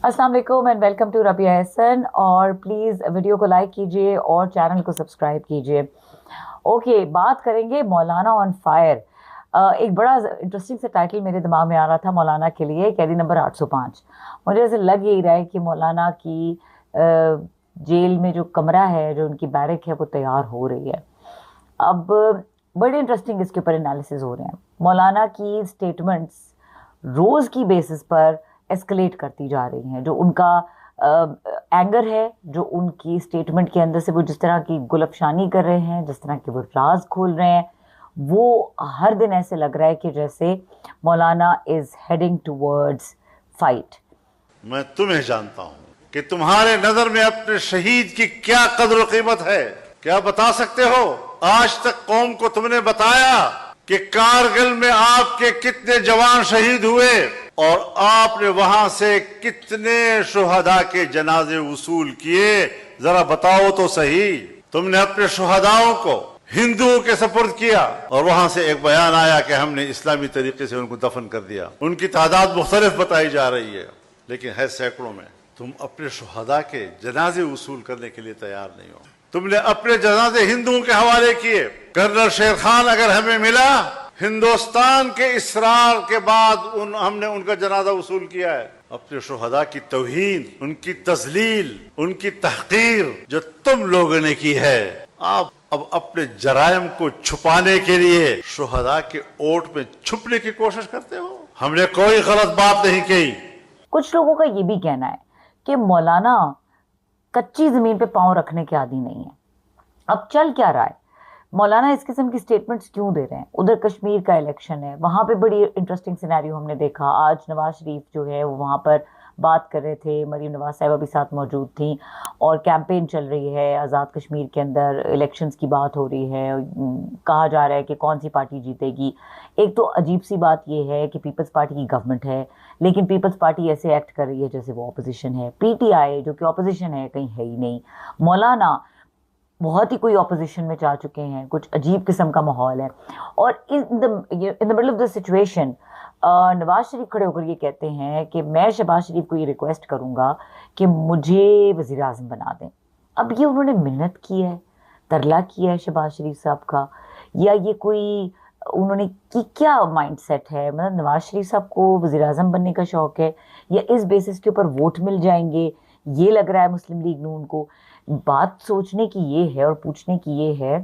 अस्सलाम वालेकुम and welcome to Rabia Ehsan. और प्लीज़ वीडियो को लाइक कीजिए और चैनल को सब्सक्राइब कीजिए। ओके, बात करेंगे मौलाना ऑन फायर। एक बड़ा इंटरेस्टिंग सा टाइटल मेरे दिमाग में आ रहा था मौलाना के लिए, कैदी नंबर 805। मुझे ऐसे लग यही रहा है कि मौलाना की जेल में जो कमरा है, जो उनकी बैरक है, वो तैयार हो रही है। अब बड़े इंटरेस्टिंग इसके ऊपर एनालिसिस हो रहे हैं। मौलाना की स्टेटमेंट्स रोज की बेसिस पर एस्केलेट करती जा रही हैं। जो उनका एंगर है, जो उनकी स्टेटमेंट के अंदर से वो जिस तरह की गुलफशानी कर रहे हैं, जिस तरह के वो राज खोल रहे हैं, वो हर दिन ऐसे लग रहा है कि जैसे मौलाना इज हेडिंग टूवर्ड्स फाइट। मैं तुम्हें जानता हूं कि तुम्हारे नजर में अपने शहीद की क्या कदर कीमत है। क्या बता सकते हो? आज तक कौम को तुमने बताया कि कारगिल में आपके कितने जवान शहीद हुए और आपने वहां से कितने शुहदा के जनाजे वसूल किए? जरा बताओ तो सही। तुमने अपने शुहदाओं को हिंदुओं के सपुर्द किया और वहां से एक बयान आया कि हमने इस्लामी तरीके से उनको दफन कर दिया। उनकी तादाद मुख्तलिफ बताई जा रही है, लेकिन है सैकड़ों में। तुम अपने शुहदा के जनाजे वसूल करने के लिए तैयार नहीं हो। तुमने अपने जनाजे हिंदुओं के हवाले किए। कर्नल शेर खान अगर हमें मिला, हिंदुस्तान के इसरार के बाद हमने उनका जनाजा वसूल किया है। अपने शुहदा की तौहीन, उनकी तजलील, उनकी तहकीर जो तुम लोगों ने की है, आप अब अपने जरायम को छुपाने के लिए शुहदा के ओट में छुपने की कोशिश करते हो। हमने कोई गलत बात नहीं की। कुछ लोगों का ये भी कहना है कि मौलाना कच्ची जमीन पे पांव रखने के आदी नहीं है। अब चल क्या रहा है? मौलाना इस किस्म की स्टेटमेंट्स क्यों दे रहे हैं? उधर कश्मीर का इलेक्शन है, वहां पे बड़ी इंटरेस्टिंग सिनेरियो हमने देखा। आज नवाज शरीफ जो है वो वहां पर बात कर रहे थे, मरीम नवाज साहिबा भी साथ मौजूद थी और कैंपेन चल रही है। आज़ाद कश्मीर के अंदर इलेक्शंस की बात हो रही है। कहा जा रहा है कि कौन सी पार्टी जीतेगी। एक तो अजीब सी बात यह है कि पीपल्स पार्टी की गवर्नमेंट है, लेकिन पीपल्स पार्टी ऐसे एक्ट कर रही है जैसे वो ऑपोजिशन है। पीटीआई जो कि ऑपोजिशन है कहीं है ही नहीं। मौलाना बहुत ही कोई ऑपोजिशन में जा चुके हैं। कुछ अजीब किस्म का माहौल है। और in the middle of the situation Nawaz Sharif खड़े होकर ये कहते हैं कि मैं शहबाज शरीफ को ये रिक्वेस्ट करूंगा कि मुझे वज़ीर आज़म बना दें। अब ये उन्होंने मिन्नत की है, तरला किया है शहबाज शरीफ साहब का, या ये कोई उन्होंने की क्या माइंडसेट है? मतलब नवाज शरीफ साहब को वज़ीर आज़म बनने का शौक है, या इस बेसिस के ऊपर वोट मिल जाएंगे, ये लग रहा है मुस्लिम लीग नून को। बात सोचने की ये है और पूछने की ये है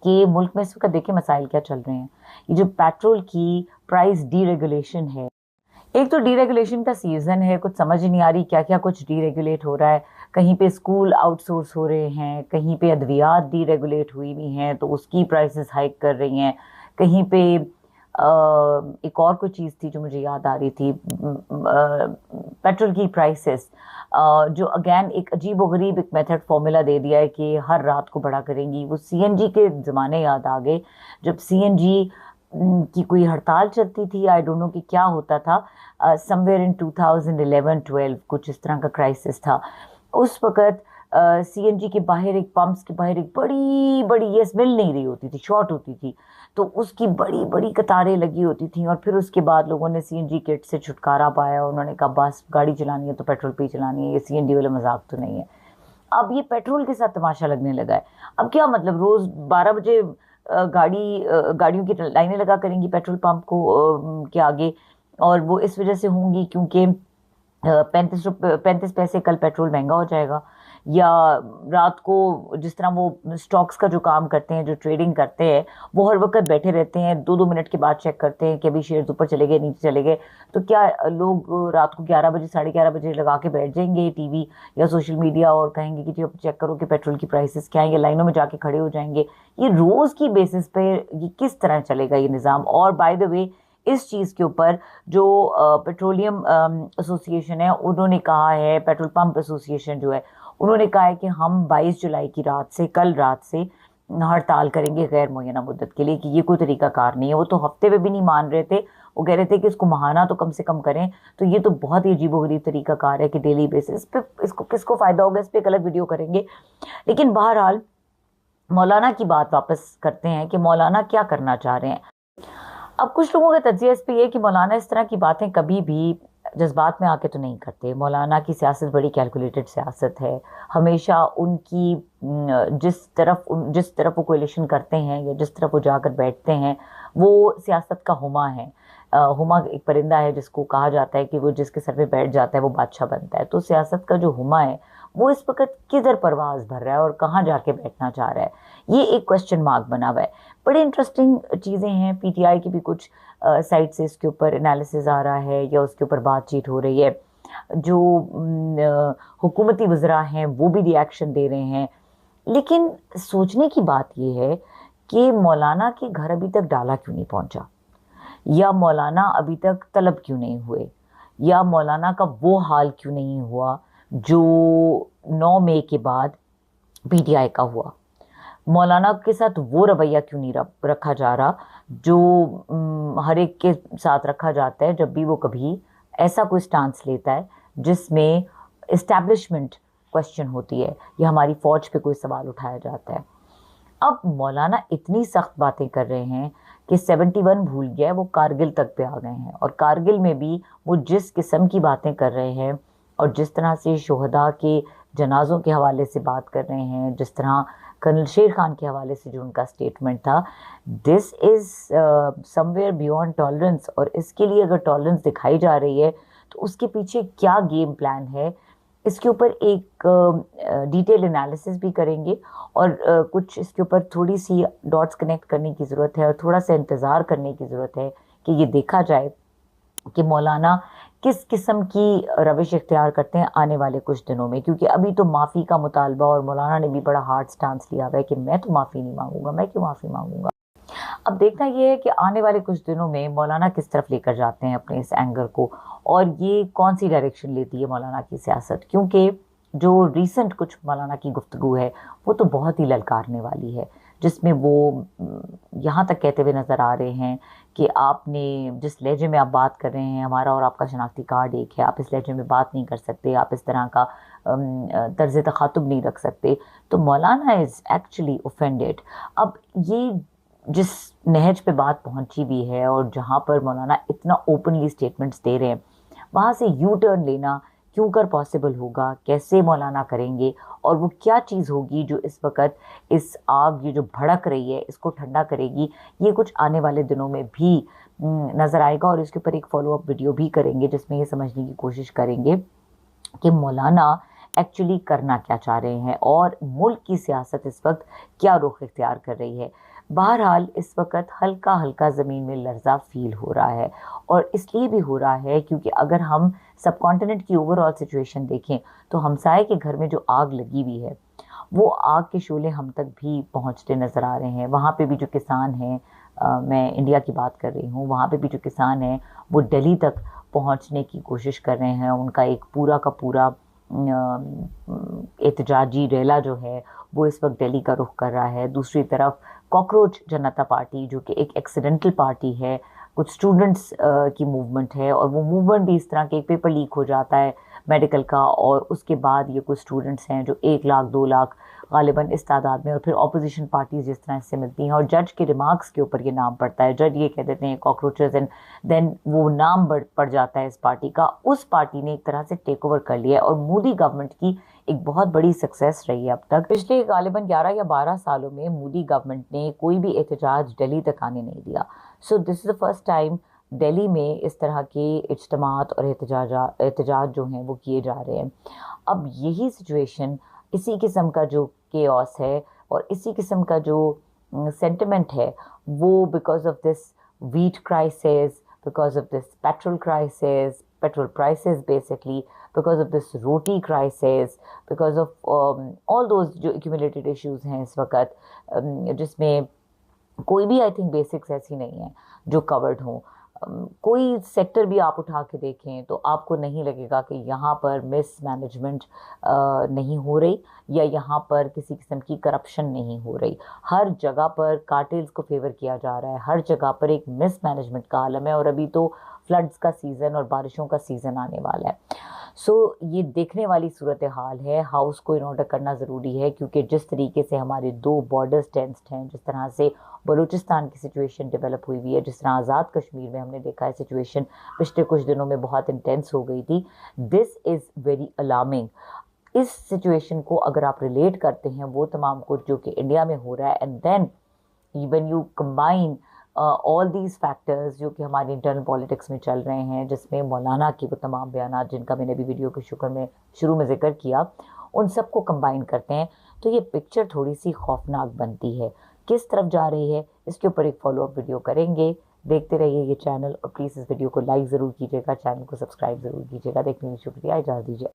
कि मुल्क में इस वक्त देखिए मसाइल क्या चल रहे हैं। ये जो पेट्रोल की प्राइस डीरेगुलेशन है, एक तो डीरेगुलेशन का सीजन है, कुछ समझ नहीं आ रही क्या क्या कुछ डीरेगुलेट हो रहा है। कहीं पे स्कूल आउटसोर्स हो रहे हैं, कहीं पे अद्वियात डीरेगुलेट हुई हुई हैं तो उसकी प्राइसेस हाइक कर रही हैं। कहीं पे एक और कोई चीज़ थी जो मुझे याद आ रही थी, पेट्रोल की प्राइसेस जो अगेन एक अजीब व गरीब एक मेथड फॉर्मूला दे दिया है कि हर रात को बढ़ा करेंगी। वो सीएनजी के ज़माने याद आ गए, जब सीएनजी की कोई हड़ताल चलती थी। आई डोंट नो कि क्या होता था। समवेयर इन 2011-12 कुछ इस तरह का क्राइसिस था। उस वक़्त सीएनजी के बाहर एक पंप्स के बाहर एक बड़ी बड़ी ये मिल नहीं रही होती थी, शॉर्ट होती थी, तो उसकी बड़ी बड़ी कतारें लगी होती थी। और फिर उसके बाद लोगों ने सीएनजी किट से छुटकारा पाया। उन्होंने कहा बस गाड़ी चलानी है तो पेट्रोल पे ही चलानी है, ये सीएनजी वाला मजाक तो नहीं है। अब ये पेट्रोल के साथ तमाशा लगने लगा है। अब क्या मतलब रोज़ 12 बजे गाड़ियों की लाइनें लगा करेंगी पेट्रोल पंप को के आगे, और वो इस वजह से होंगी क्योंकि 35 पैसे कल पेट्रोल महंगा हो जाएगा। या रात को जिस तरह वो स्टॉक्स का जो काम करते हैं, जो ट्रेडिंग करते हैं, वो हर वक्त बैठे रहते हैं, 2-2 मिनट के बाद चेक करते हैं कि अभी शेयर्स ऊपर चले गए नीचे चले गए। तो क्या लोग रात को 11 बजे 11:30 लगा के बैठ जाएंगे टीवी या सोशल मीडिया और कहेंगे कि जी चेक करो कि पेट्रोल की प्राइसेस क्या है, या लाइनों में जाके खड़े हो जाएंगे? ये रोज़ की बेसिस पे ये किस तरह चलेगा ये निज़ाम? और बाय द वे इस चीज़ के ऊपर जो पेट्रोलियम एसोसिएशन है उन्होंने कहा है, पेट्रोल पंप एसोसिएशन जो है उन्होंने कहा है कि हम 22 जुलाई की रात से, कल रात से हड़ताल करेंगे गैर मुय्यना मुद्दत के लिए, कि ये कोई तरीकाकार नहीं है। वो तो हफ्ते में भी नहीं मान रहे थे, वो कह रहे थे कि इसको माहाना तो कम से कम करें। तो ये तो बहुत ही अजीबोगरीब तरीकाकार है कि डेली बेसिस पे इसको किसको फ़ायदा होगा, इस पर एक अलग वीडियो करेंगे। लेकिन बहरहाल मौलाना की बात वापस करते हैं कि मौलाना क्या करना चाह रहे हैं। अब कुछ लोगों का तज्जिया इस पे ये है कि मौलाना इस तरह की बातें कभी भी जज्बात में आके तो नहीं करते। मौलाना की सियासत बड़ी कैलकुलेटेड सियासत है। हमेशा उनकी जिस तरफ वो कोलिशन करते हैं या जिस तरफ वो जाकर बैठते हैं, वो सियासत का हुमा है। हुमा एक परिंदा है जिसको कहा जाता है कि वो जिसके सर पे बैठ जाता है वो बादशाह बनता है। तो सियासत का जो हुमा है वो इस वक्त किधर परवाज भर रहा है और कहाँ जाके बैठना चाह रहा है, ये एक क्वेश्चन मार्क बना हुआ है। बड़ी इंटरेस्टिंग चीज़ें हैं। पीटीआई की भी कुछ साइट से इसके ऊपर एनालिसिस आ रहा है या उसके ऊपर बातचीत हो रही है। जो हुकूमती वज़रा हैं वो भी रिएक्शन दे रहे हैं। लेकिन सोचने की बात यह है कि मौलाना के घर अभी तक डाला क्यों नहीं पहुंचा, या मौलाना अभी तक तलब क्यों नहीं हुए, या मौलाना का वो हाल क्यों नहीं हुआ जो 9 मई के बाद पीटीआई का हुआ। मौलाना के साथ वो रवैया क्यों नहीं रखा जा रहा जो हर एक के साथ रखा जाता है जब भी वो कभी ऐसा कोई स्टांस लेता है जिसमें इस्टेब्लिशमेंट क्वेश्चन होती है या हमारी फौज पे कोई सवाल उठाया जाता है। अब मौलाना इतनी सख्त बातें कर रहे हैं कि 71 भूल गया, वो कारगिल तक पे आ गए हैं। और कारगिल में भी वो जिस किस्म की बातें कर रहे हैं और जिस तरह से शोहदा के जनाजों के हवाले से बात कर रहे हैं, जिस तरह कर्नल शेर खान के हवाले से जो उनका स्टेटमेंट था, this is somewhere beyond tolerance. और इसके लिए अगर टॉलरेंस दिखाई जा रही है तो उसके पीछे क्या गेम प्लान है, इसके ऊपर एक डिटेल एनालिसिस भी करेंगे और कुछ इसके ऊपर थोड़ी सी डॉट्स कनेक्ट करने की ज़रूरत है और थोड़ा सा इंतज़ार करने की ज़रूरत है कि ये देखा जाए कि मौलाना किस किस्म की रविश इख्तियार करते हैं आने वाले कुछ दिनों में। क्योंकि अभी तो माफ़ी का मुतालबा, और मौलाना ने भी बड़ा हार्ड स्टांस लिया हुआ है कि मैं तो माफ़ी नहीं मांगूंगा, मैं क्यों माफ़ी मांगूंगा। अब देखना ये है कि आने वाले कुछ दिनों में मौलाना किस तरफ लेकर जाते हैं अपने इस एंगर को, और ये कौन सी डायरेक्शन लेती है मौलाना की सियासत। क्योंकि जो रीसेंट कुछ मौलाना की गुफ्तगू है वो तो बहुत ही ललकारने वाली है, जिसमें वो यहाँ तक कहते हुए नज़र आ रहे हैं कि आपने जिस लहजे में आप बात कर रहे हैं, हमारा और आपका शनाख्ती कार्ड एक है, आप इस लहजे में बात नहीं कर सकते, आप इस तरह का तर्ज तखातुब नहीं रख सकते। तो मौलाना इज़ एक्चुअली ऑफेंडेड। अब ये जिस नहज पे बात पहुंची भी है और जहां पर मौलाना इतना ओपनली स्टेटमेंट्स दे रहे हैं, वहां से यू टर्न लेना क्यों कर पॉसिबल होगा, कैसे मौलाना करेंगे, और वो क्या चीज़ होगी जो इस वक्त इस आग ये जो भड़क रही है इसको ठंडा करेगी, ये कुछ आने वाले दिनों में भी नज़र आएगा। और इसके ऊपर एक फॉलोअप वीडियो भी करेंगे जिसमें ये समझने की कोशिश करेंगे कि मौलाना एक्चुअली करना क्या चाह रहे हैं और मुल्क की सियासत इस वक्त क्या रुख इख्तियार कर रही है। बहरहाल इस वक्त हल्का हल्का ज़मीन में लर्जा फील हो रहा है, और इसलिए भी हो रहा है क्योंकि अगर हम सब कॉन्टिनेंट की ओवरऑल सिचुएशन देखें तो हमसाये के घर में जो आग लगी हुई है वो आग के शोले हम तक भी पहुंचते नज़र आ रहे हैं। वहाँ पे भी जो किसान हैं, मैं इंडिया की बात कर रही हूँ, वहाँ पे भी जो किसान हैं वो दिल्ली तक पहुँचने की कोशिश कर रहे हैं। उनका एक पूरा का पूरा एहतजाजी रैला जो है वो इस वक्त दिल्ली का रुख कर रहा है। दूसरी तरफ कॉकरोच जनता पार्टी जो कि एक एक्सीडेंटल पार्टी है, कुछ स्टूडेंट्स की मूवमेंट है, और वो मूवमेंट भी इस तरह के एक पेपर लीक हो जाता है मेडिकल का, और उसके बाद ये कुछ स्टूडेंट्स हैं जो 1 लाख 2 लाख गालिबन इस तादाद में, और फिर ऑपोजिशन पार्टीज जिस तरह से मिलती हैं और जज के रिमार्क्स के ऊपर ये नाम पड़ता है, जज ये कह देते हैं कॉकरोचेस, एंड देन वो नाम पड़ जाता है इस पार्टी का। उस पार्टी ने एक तरह से टेक ओवर कर लिया है, और मोदी गवर्नमेंट की एक बहुत बड़ी सक्सेस रही है अब तक। पिछले गालिबन 11 या 12 सालों में मोदी गवर्नमेंट ने कोई भी एहतजाज दिल्ली तक आने नहीं दिया। So this is the first time Delhi में इस तरह के इज्तिमात और एहतजाज जो हैं वो किए जा रहे हैं। अब यही सिचुएशन, इसी किस्म का जो केओस है और इसी किस्म का जो सेंटिमेंट है वो because of this wheat crisis, because of this petrol crisis, petrol prices basically, because of this roti crisis, because of all those जो accumulated issues हैं इस वक्त, जिसमें कोई भी आई थिंक बेसिक्स ऐसी नहीं है जो कवर्ड हों। कोई सेक्टर भी आप उठा के देखें तो आपको नहीं लगेगा कि यहाँ पर मिस मैनेजमेंट नहीं हो रही या यहाँ पर किसी किस्म की करप्शन नहीं हो रही। हर जगह पर कार्टेल्स को फेवर किया जा रहा है, हर जगह पर एक मिस मैनेजमेंट का आलम है। और अभी तो फ्लड्स का सीज़न और बारिशों का सीज़न आने वाला है। सो ये देखने वाली सूरत हाल है। हाउस को इन ऑर्डर करना ज़रूरी है, क्योंकि जिस तरीके से हमारे 2 बॉर्डर्स टेंस्ड हैं, जिस तरह से बलूचिस्तान की सिचुएशन डेवलप हुई हुई है, जिस तरह आज़ाद कश्मीर में हमने देखा है सिचुएशन पिछले कुछ दिनों में बहुत इंटेंस हो गई थी, दिस इज़ वेरी अलार्मिंग। इस सिचुएशन को अगर आप रिलेट करते हैं वो तमाम कुछ जो कि इंडिया में हो रहा है, and then when you combine all these factors जो कि हमारी इंटरनल पॉलिटिक्स में चल रहे हैं, जिसमें मौलाना की वो तमाम बयान जिनका मैंने भी वीडियो के शुरू में जिक्र किया, उन सबको कंबाइन करते हैं, तो ये पिक्चर थोड़ी सी खौफनाक बनती है। किस तरफ जा रही है, इसके ऊपर एक फॉलोअप वीडियो करेंगे। देखते रहिए ये चैनल, और प्लीज़ इस वीडियो को लाइक ज़रूर कीजिएगा, चैनल को सब्सक्राइब ज़रूर कीजिएगा। देखने के लिए शुक्रिया, इजाज़त दीजिए।